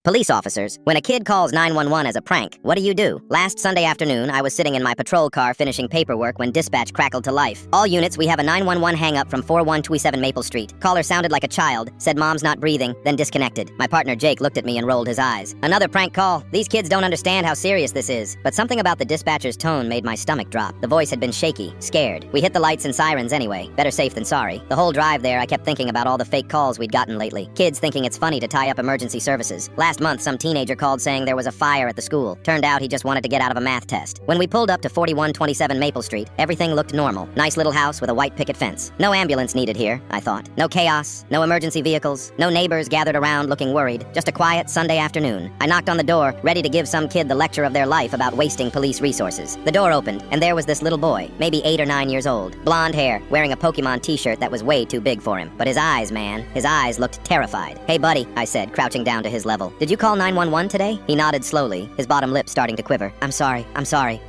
Police officers, when a kid calls 911 as a prank, what do? Last Sunday afternoon, I was sitting in my patrol car finishing paperwork when dispatch crackled to life. All units, we have a 911 hang-up from 4127 Maple Street. Caller sounded like a child, said mom's not breathing, then disconnected. My partner Jake looked at me and rolled his eyes. Another prank call. These kids don't understand how serious this is. But something about the dispatcher's tone made my stomach drop. The voice had been shaky, scared. We hit the lights and sirens anyway. Better safe than sorry. The whole drive there, I kept thinking about all the fake calls we'd gotten lately. Kids thinking it's funny to tie up emergency services. Last month, some teenager called saying there was a fire at the school. Turned out he just wanted to get out of a math test. When we pulled up to 4127 Maple Street, everything looked normal. Nice little house with a white picket fence. No ambulance needed here, I thought. No chaos, no emergency vehicles, no neighbors gathered around looking worried. Just a quiet Sunday afternoon. I knocked on the door, ready to give some kid the lecture of their life about wasting police resources. The door opened, and there was this little boy, maybe 8 or 9 years old. Blonde hair, wearing a Pokemon t-shirt that was way too big for him. But his eyes, man, his eyes looked terrified. "Hey buddy," I said, crouching down to his level. "Did you call 911 today?" He nodded slowly, his bottom lip starting to quiver. I'm sorry.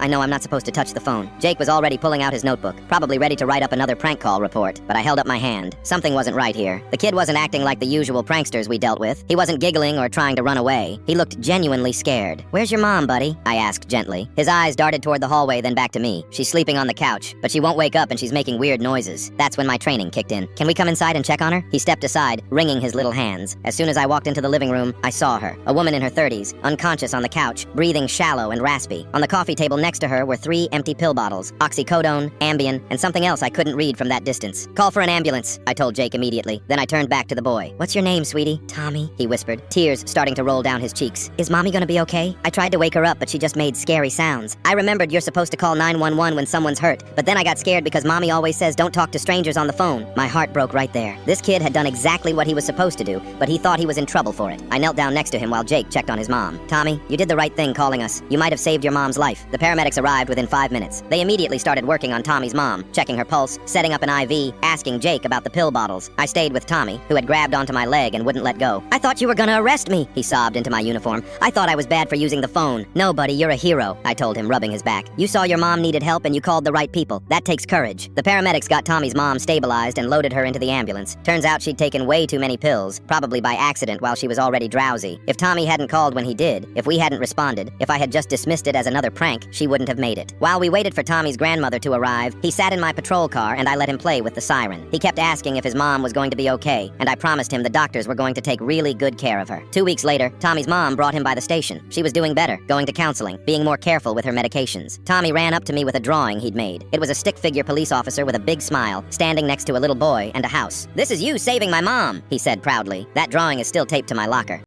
I know I'm not supposed to touch the phone." Jake was already pulling out his notebook, probably ready to write up another prank call report, but I held up my hand. Something wasn't right here. The kid wasn't acting like the usual pranksters we dealt with. He wasn't giggling or trying to run away. He looked genuinely scared. "Where's your mom, buddy?" I asked gently. His eyes darted toward the hallway, then back to me. "She's sleeping on the couch, but she won't wake up and she's making weird noises." That's when my training kicked in. "Can we come inside and check on her?" He stepped aside, wringing his little hands. As soon as I walked into the living room, I saw her. A woman in her 30s, unconscious on the couch, breathing shallow and raspy. On the coffee table next to her were 3 empty pill bottles, oxycodone, Ambien, and something else I couldn't read from that distance. "Call for an ambulance," I told Jake immediately. Then I turned back to the boy. "What's your name, sweetie?" "Tommy," he whispered, tears starting to roll down his cheeks. "Is mommy gonna be okay?" I tried to wake her up, but she just made scary sounds. I remembered you're supposed to call 911 when someone's hurt, but then I got scared because mommy always says don't talk to strangers on the phone. My heart broke right there. This kid had done exactly what he was supposed to do, but he thought he was in trouble for it. I knelt down next to him while Jake checked on his mom. "Tommy, you did the right thing calling us. You might have saved your mom's life." The paramedics arrived within 5 minutes. They immediately started working on Tommy's mom, checking her pulse, setting up an IV, asking Jake about the pill bottles. I stayed with Tommy, who had grabbed onto my leg and wouldn't let go. "I thought you were gonna arrest me," he sobbed into my uniform. "I thought I was bad for using the phone." "No, buddy, you're a hero," I told him, rubbing his back. "You saw your mom needed help and you called the right people. That takes courage." The paramedics got Tommy's mom stabilized and loaded her into the ambulance. Turns out she'd taken way too many pills, probably by accident while she was already drowsy. If Tommy hadn't called when he did, if we hadn't responded, if I had just dismissed it as another prank, she wouldn't have made it. While we waited for Tommy's grandmother to arrive, he sat in my patrol car and I let him play with the siren. He kept asking if his mom was going to be okay, and I promised him the doctors were going to take really good care of her. 2 weeks later, Tommy's mom brought him by the station. She was doing better, going to counseling, being more careful with her medications. Tommy ran up to me with a drawing he'd made. It was a stick figure police officer with a big smile, standing next to a little boy and a house. "This is you saving my mom," he said proudly. That drawing is still taped to my locker.